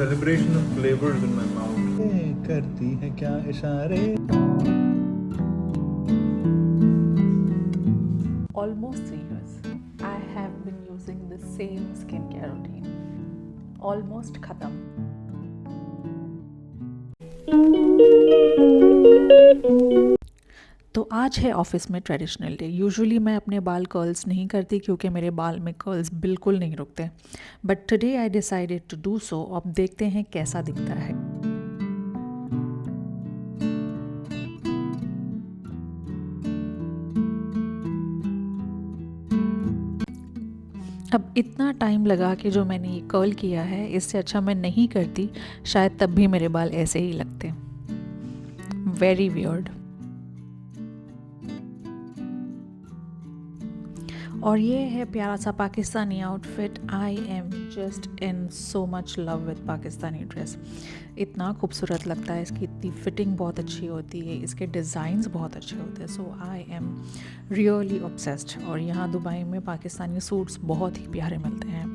celebration of flavors in my mouth. करती है क्या इशारे. Almost 3 years. I have been using the same skincare routine. Almost khatam. तो आज है ऑफिस में ट्रेडिशनल डे। यूजुअली मैं अपने बाल कर्ल्स नहीं करती क्योंकि मेरे बाल में कर्ल्स बिल्कुल नहीं रुकते, but today I decided to do so. अब देखते हैं कैसा दिखता है। अब इतना टाइम लगा कि जो मैंने ये कर्ल किया है, इससे अच्छा मैं नहीं करती, शायद तब भी मेरे बाल ऐसे ही लगते। Very weird. और ये है प्यारा सा Pakistani outfit. I am just in so much love with Pakistani dress. इतना खूबसूरत लगता है, इसकी इतनी फिटिंग बहुत अच्छी होती है, इसके डिज़ाइंस बहुत अच्छे होते हैं। सो आई एम रियली ऑब्सेस्ड। और यहाँ दुबई में पाकिस्तानी सूट्स बहुत ही प्यारे मिलते हैं।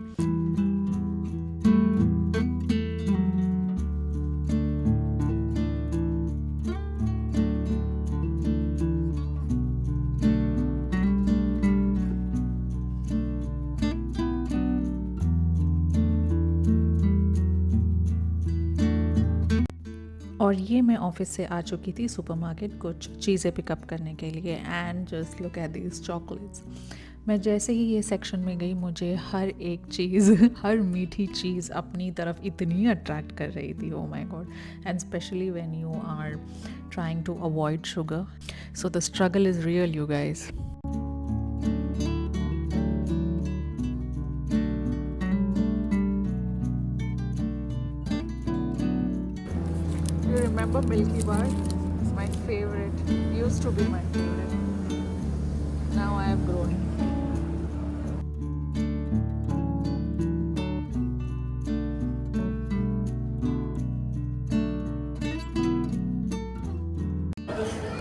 और ये मैं ऑफिस से आ चुकी थी सुपरमार्केट कुछ चीज़ें पिकअप करने के लिए। And just look at these chocolates. मैं जैसे ही ये सेक्शन में गई, मुझे हर एक चीज़ हर मीठी चीज़ अपनी तरफ इतनी अट्रैक्ट कर रही थी। Oh my god. And specially when you are trying to avoid sugar, so the struggle is real you guys. You remember Milky Bar? It's my favorite. Used to be my favorite. Now I have grown.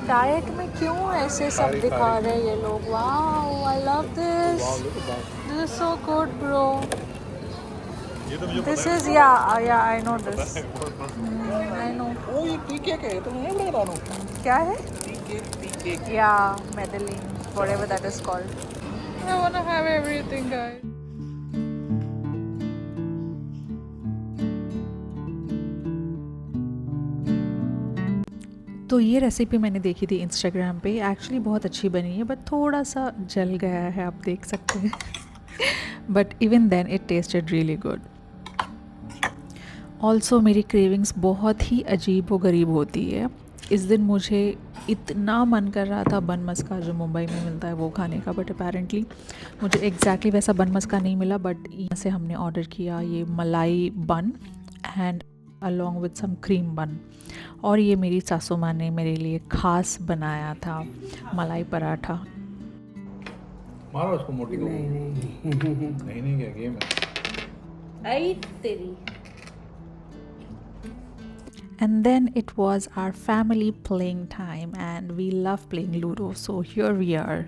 Diet में क्यों ऐसे सब दिखा रहे हैं ये लोग? Wow, I love this. This is so good bro. This is yeah, I know this. I know. Oh, ये टी केक है, तो मैं लग रहा हूँ. क्या है? Tea cake. Yeah, Madeline, whatever that is called. I wanna have everything, guys. तो ये रेसिपी मैंने देखी थी इंस्टाग्राम पे। एक्चुअली बहुत अच्छी बनी है, बट थोड़ा सा जल गया है, आप देख सकते हैं। But even then it tasted really good. Also मेरी क्रेविंग्स बहुत ही अजीब व गरीब होती है। इस दिन मुझे इतना मन कर रहा था बन मस्का जो मुंबई में मिलता है वो खाने का, बट अपेरेंटली मुझे एग्जैक्टली वैसा बन मस्का नहीं मिला। बट यहाँ से हमने ऑर्डर किया ये मलाई bun and along with some cream bun. और ये मेरी सासू माँ ने मेरे लिए ख़ास बनाया था मलाई पराठा। मारो उसको मोटी को. नहीं क्या गेम है. आई तेरी। And then it was our family playing time and we love playing Ludo, so here we are.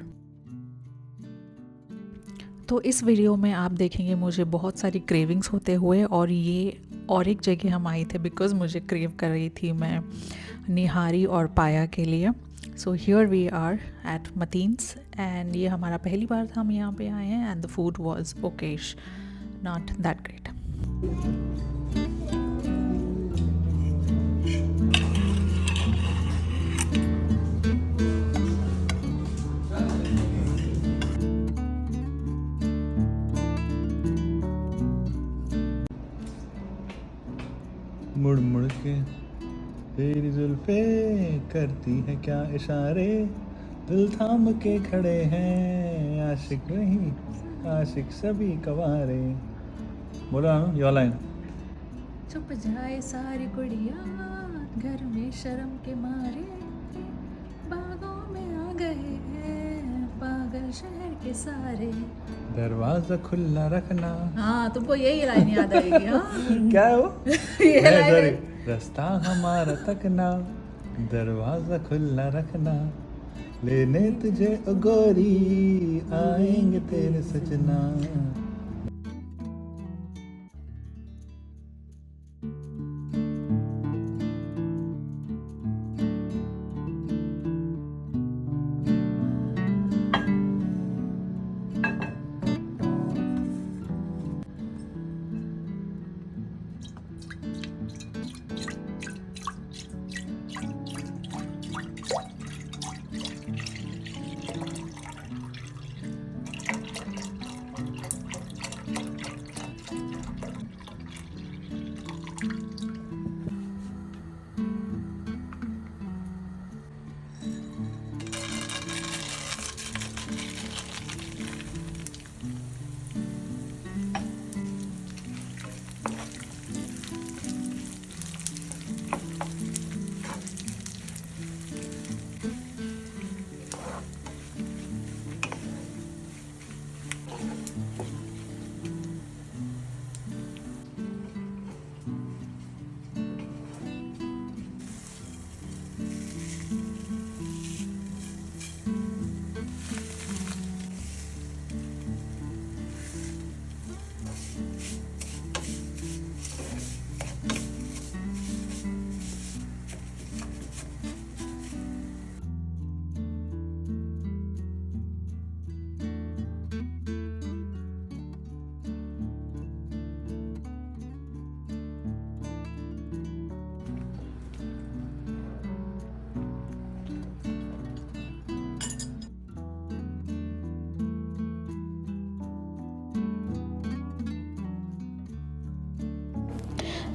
तो इस वीडियो में आप देखेंगे मुझे बहुत सारी क्रेविंग्स होते हुए, और ये और एक जगह हम आए थे बिकॉज मुझे क्रेव कर रही थी मैं निहारी और पाया के लिए। So here we are at Mateen's and ये हमारा पहली बार था हम यहाँ पे आए हैं। And the food was Okesh, not that great. मुड़ मुड़ के तेरी जुल्फे करती है क्या इशारे, दिल थाम के खड़े हैं आशिक नहीं आशिक सभी कवारे. बोला ना ये लाइन. चुप जाए सारी कुड़िया घर में शर्म के मारे, बागों में आ गए हैं पागल शहर के सारे, दरवाजा खुला रखना. हाँ, तुमको यही लाइन याद आएगी। हाँ क्या है वो? ये लाइन सॉरी. है। रास्ता हमारा तकना, दरवाजा खुला रखना, लेने तुझे ओ गोरी आएंगे तेरे सजना.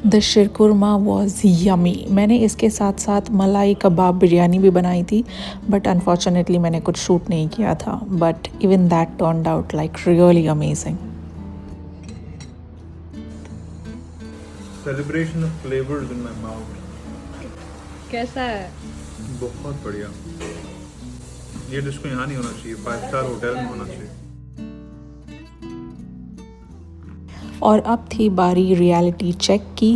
The sheer khurma was yummy. मैंने इसके साथ साथ मलाई कबाब बिरयानी भी बनाई थी, बट अनफॉर्चुनेटली मैंने कुछ शूट नहीं किया था, but even that turned out like really amazing. Celebration of flavours in my mouth. कैसा है? बहुत बढ़िया। ये डिश को यहाँ नहीं होना चाहिए, 5 स्टार होटल में होना चाहिए। और अब थी बारी रियलिटी चेक की।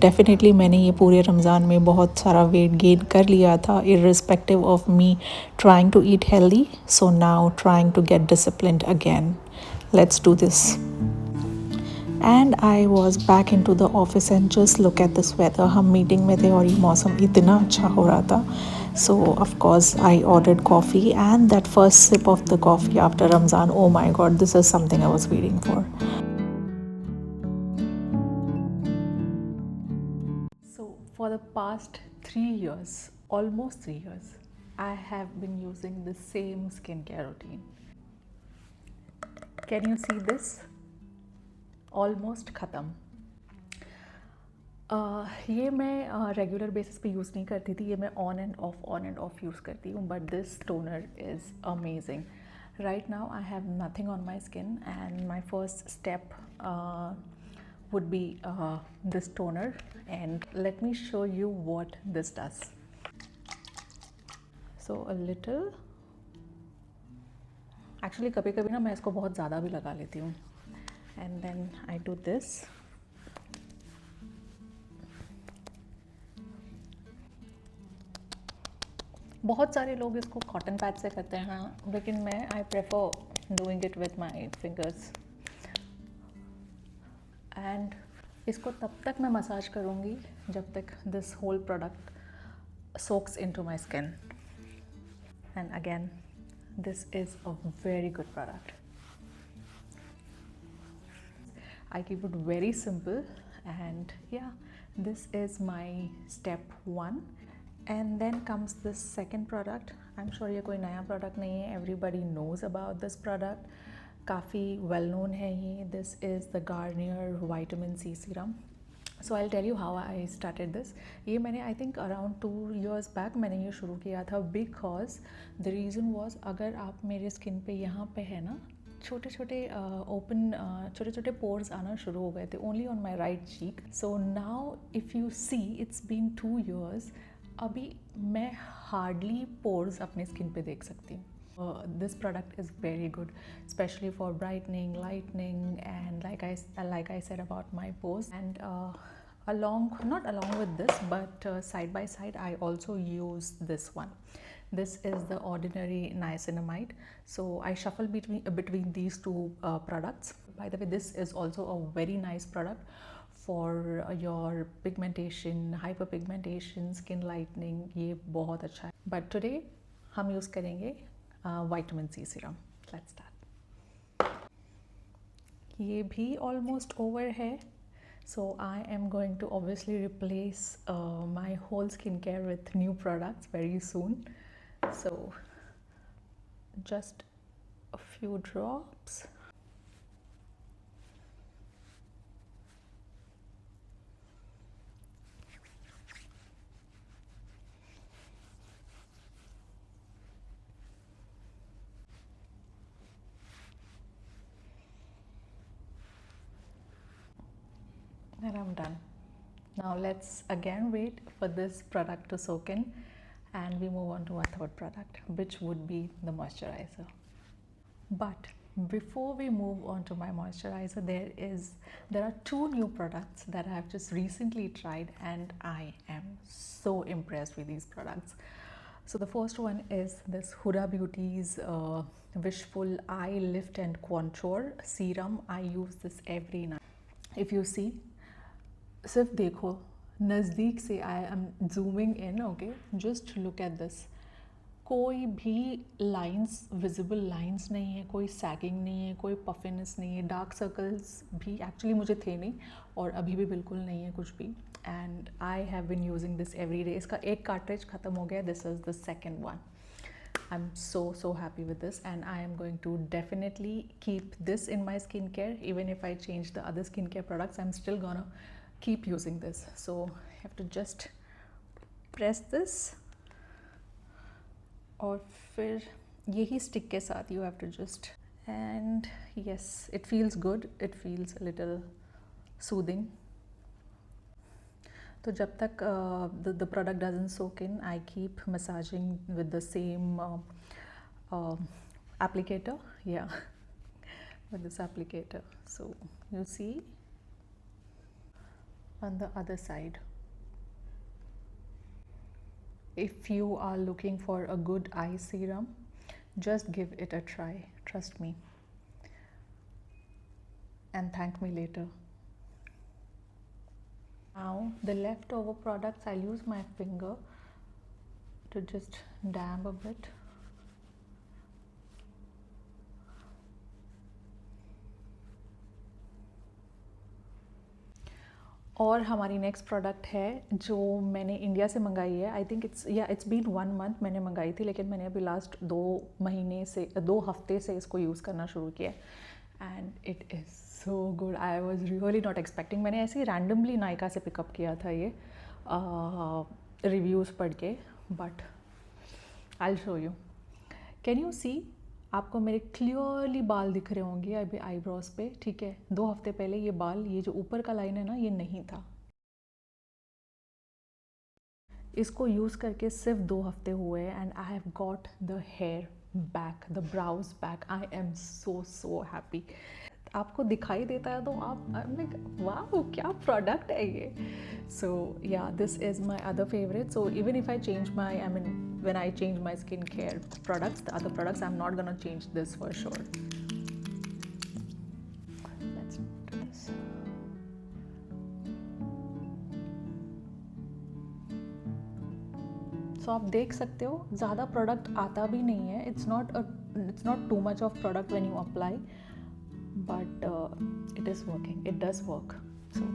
डेफिनेटली मैंने ये पूरे रमज़ान में बहुत सारा वेट गेन कर लिया था, irrespective of me trying to eat healthy. So now trying to get disciplined again. Let's do this. And I was back in to the office and just look at this weather. हम meeting में थे और ये मौसम इतना अच्छा हो रहा था। So of course I ordered coffee, and that first sip of the coffee after Ramzan, oh my god, this is something I was waiting for. So for the past 3 years, almost 3 years, I have been using the same skincare routine. Can you see this? Almost ख़त्म। ये मैं regular basis पे use नहीं करती थी, ये मैं on end of use करती हूँ, but this toner is amazing. Right now I have nothing on my skin and my first step would be this toner, and let me show you what this does. So a little, actually कभी कभी ना मैं इसको बहुत ज़्यादा भी लगा लेती हूँ, and then I do this. बहुत सारे लोग इसको कॉटन पैड से करते हैं, लेकिन मैं I prefer doing it with my fingers. And इसको तब तक मैं मसाज करूँगी जब तक this whole product soaks into my skin. And again this is a very good product. I keep it very simple, and yeah, this is my step 1. And then comes this second product. I'm sure ये कोई नया product नहीं है, everybody knows about this product, काफ़ी well known है ये। This is the Garnier Vitamin C Serum. So I'll tell you how I started this. ये मैंने I think around 2 years back मैंने ये शुरू किया था, because the reason was अगर आप मेरे स्किन पे यहाँ पे है ना छोटे छोटे ओपन छोटे छोटे पोर्स आना शुरू हो गए थे, only on my right cheek. So now if you see it's been 2 years, अभी मैं हार्डली पोर्स अपने स्किन पे देख सकती हूँ। This product is very good, especially for brightening, lightening, and like I said about my pores. And not along with this, but side by side, I also use this one. This is the Ordinary Niacinamide. So I shuffle between these two products. By the way, this is also a very nice product for your pigmentation, hyperpigmentation, skin lightening. ये बहुत अच्छा है। But today हम use करेंगे Vitamin C Serum. Let's start. ये भी almost over है. So I am going to obviously replace my whole skincare with new products very soon. So just a few drops. And I'm done. Now let's again wait for this product to soak in, and we move on to our third product, which would be the moisturizer. But before we move on to my moisturizer, there are 2 new products that I have just recently tried, and I am so impressed with these products. So the first one is this Huda Beauty's Wishful Eye Lift and Contour Serum. I use this every night. If you see, सिर्फ देखो नज़दीक से, I am zooming in, okay, just look at this. कोई भी lines, visible lines नहीं है, कोई sagging नहीं है, कोई पफिनेस नहीं है, डार्क सर्कल्स भी एक्चुअली मुझे थे नहीं और अभी भी बिल्कुल नहीं है कुछ भी। And I have been using this every day. इसका एक कार्ट्रिज ख़त्म हो गया, this is the second one. I'm so happy with this, and I am going to definitely keep this in my skincare. Even if I change the other skincare products, I'm still gonna keep using this. So you have to just press this, और फिर यही stick के साथ you have to just, and yes, it feels good, it feels a little soothing. तो जब तक the product doesn't soak in, I keep massaging with the same applicator, yeah, with this applicator. So you see on the other side. If you are looking for a good eye serum, just give it a try, trust me, and thank me later. Now the leftover products, I'll use my finger to just dab a bit. और हमारी next product है जो मैंने India से मंगाई है. I think it's been 1 month मैंने मंगाई थी, लेकिन मैंने अभी लास्ट 2 हफ्ते से इसको यूज़ करना शुरू किया, and it is so good. I was really not expecting. मैंने ऐसे ही रैंडमली नायका से पिकअप किया था ये रिव्यूज़ पढ़ के, but I will show you. Can you see, आपको मेरे क्लियरली बाल दिख रहे होंगे अभी आईब्रोज पे, ठीक है. 2 हफ्ते पहले ये बाल, ये जो ऊपर का लाइन है ना, ये नहीं था. इसको यूज़ करके सिर्फ 2 हफ्ते हुए and I have got the hair back, the brows back. I am so happy. आपको दिखाई देता है तो आप लाइक वाह क्या प्रोडक्ट है ये. सो या this is my other favourite. So even if I change my, I mean when I change my skincare products, the other products, I'm not gonna change this for sure. Let's do this. So आप देख सकते हो ज़्यादा product आता भी नहीं है. It's not too much of product when you apply, but it is working. It does work. So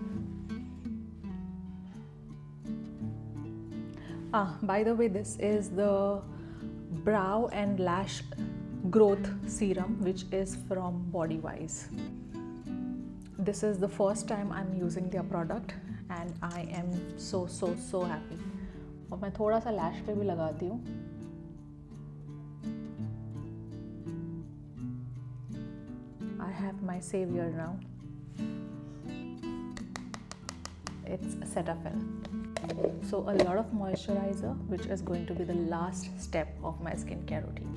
by the way, this is the brow and lash growth serum, which is from Bodywise. This is the first time I'm using their product and I am so happy. और मैं थोड़ा सा लैश पे भी लगाती हूँ. I have my savior now. It's Cetaphil. So a lot of moisturizer, which is going to be the last step of my skincare routine.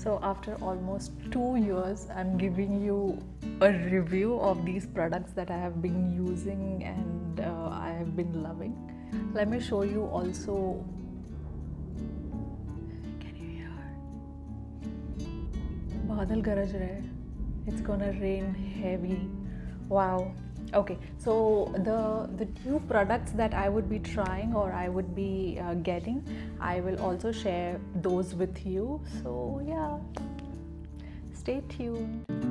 So after almost 2 years, I'm giving you a review of these products that I have been using and I have been loving. Let me show you also. Can you hear? बादल गरज रहे. It's gonna rain heavy. Wow. Okay, so the new products that I would be trying or I would be getting, I will also share those with you. So yeah, stay tuned.